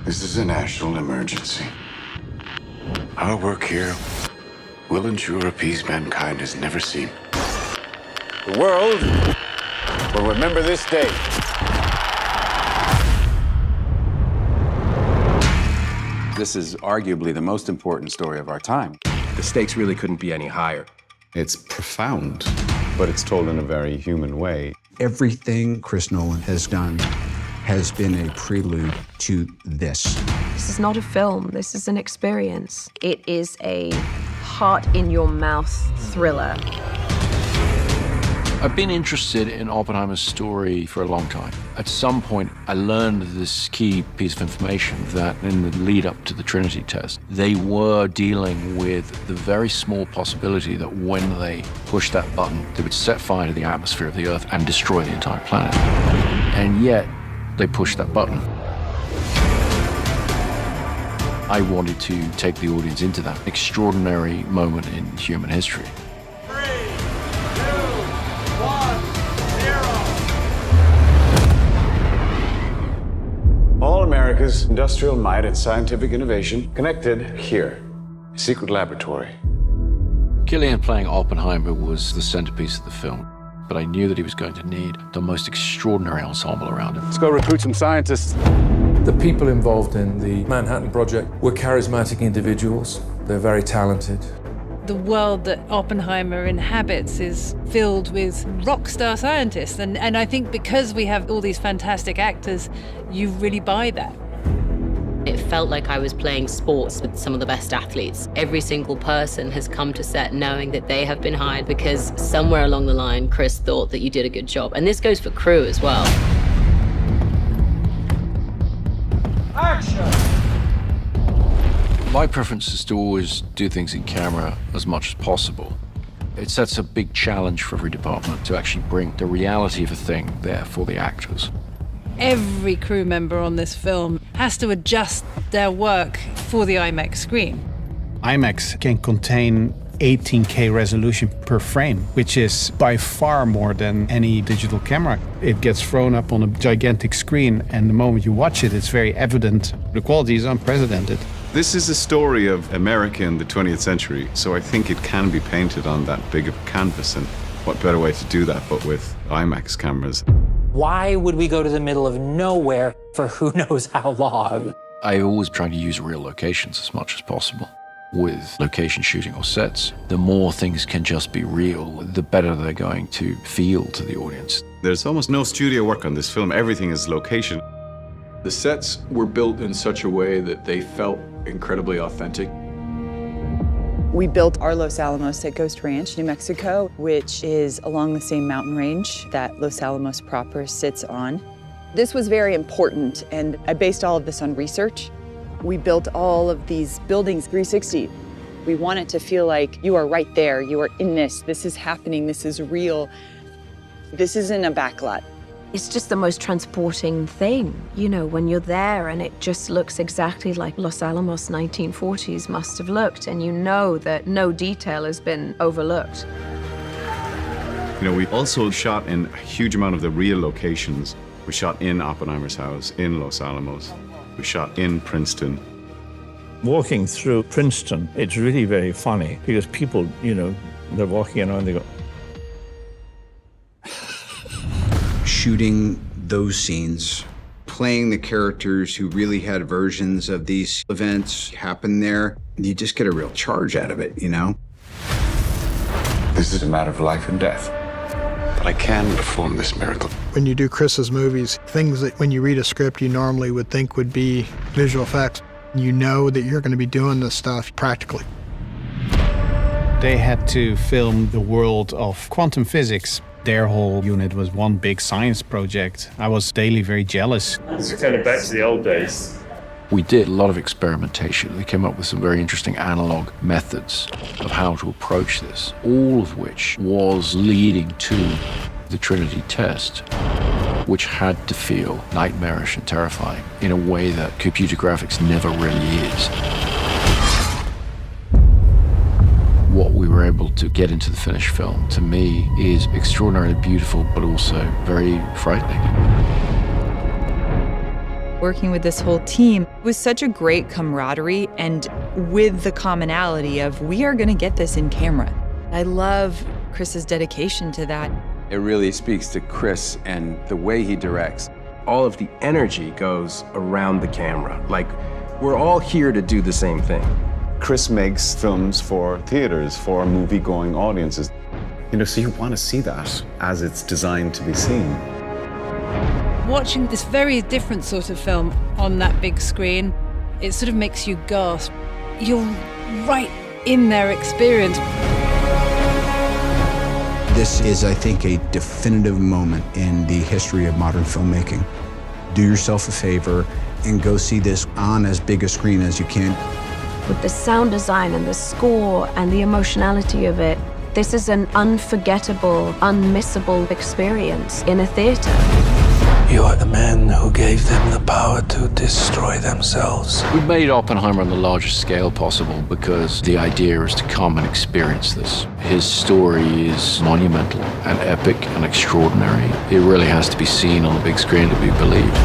This is a national emergency. Our work here will ensure a peace mankind has never seen. The world will remember this day. This is arguably the most important story of our time. The stakes really couldn't be any higher. It's profound, but it's told in a very human way. Everything Chris Nolan has done has been a prelude to this. This is not a film, this is an experience. It is a heart-in-your-mouth thriller. I've been interested in Oppenheimer's story for a long time. At some point, I learned this key piece of information that in the lead up to the Trinity test, they were dealing with the very small possibility that when they pushed that button, they would set fire to the atmosphere of the Earth and destroy the entire planet. And yet, they pushed that button. I wanted to take the audience into that extraordinary moment in human history. 3, 2, 1, 0. All America's industrial might and scientific innovation connected here. A secret laboratory. Cillian playing Oppenheimer was the centerpiece of the film, but I knew that he was going to need the most extraordinary ensemble around him. Let's go recruit some scientists. The people involved in the Manhattan Project were charismatic individuals. They're very talented. The world that Oppenheimer inhabits is filled with rock star scientists. And I think because we have all these fantastic actors, you really buy that. It felt like I was playing sports with some of the best athletes. Every single person has come to set knowing that they have been hired because somewhere along the line, Chris thought that you did a good job. And this goes for crew as well. Action! My preference is to always do things in camera as much as possible. It sets a big challenge for every department to actually bring the reality of a thing there for the actors. Every crew member on this film has to adjust their work for the IMAX screen. IMAX can contain 18K resolution per frame, which is by far more than any digital camera. It gets thrown up on a gigantic screen, and the moment you watch it, it's very evident. The quality is unprecedented. This is a story of America in the 20th century, so I think it can be painted on that big of a canvas, and what better way to do that but with IMAX cameras. Why would we go to the middle of nowhere for who knows how long? I always try to use real locations as much as possible. With location shooting or sets, the more things can just be real, the better they're going to feel to the audience. There's almost no studio work on this film. Everything is location. The sets were built in such a way that they felt incredibly authentic. We built our Los Alamos at Ghost Ranch, New Mexico, which is along the same mountain range that Los Alamos proper sits on. This was very important, and I based all of this on research. We built all of these buildings 360. We want it to feel like you are right there, you are in this is happening, this is real. This isn't a backlot. It's just the most transporting thing, you know, when you're there and it just looks exactly like Los Alamos 1940s must have looked, and you know that no detail has been overlooked. You know, we also shot in a huge amount of the real locations. We shot in Oppenheimer's house, in Los Alamos. We shot in Princeton. Walking through Princeton, it's really very funny because people, you know, they're walking around, they go. Shooting those scenes, playing the characters who really had versions of these events happen there, you just get a real charge out of it, you know? This is a matter of life and death. But I can perform this miracle. When you do Chris's movies, things that when you read a script you normally would think would be visual effects, you know that you're going to be doing this stuff practically. They had to film the world of quantum physics. Their whole unit was one big science project. I was daily very jealous. It's kind of back to the old days. We did a lot of experimentation. We came up with some very interesting analog methods of how to approach this, all of which was leading to the Trinity test, which had to feel nightmarish and terrifying in a way that computer graphics never really is. What we were able to get into the finished film, to me, is extraordinarily beautiful, but also very frightening. Working with this whole team was such a great camaraderie, and with the commonality of we are going to get this in camera. I love Chris's dedication to that. It really speaks to Chris and the way he directs. All of the energy goes around the camera. Like, we're all here to do the same thing. Chris makes films for theaters, for movie-going audiences. You know, so you want to see that as it's designed to be seen. Watching this very different sort of film on that big screen, it sort of makes you gasp. You're right in their experience. This is, I think, a definitive moment in the history of modern filmmaking. Do yourself a favor and go see this on as big a screen as you can. With the sound design and the score and the emotionality of it, this is an unforgettable, unmissable experience in a theater. You are the man who gave them the power to destroy themselves. We made Oppenheimer on the largest scale possible because the idea is to come and experience this. His story is monumental and epic and extraordinary. It really has to be seen on the big screen to be believed.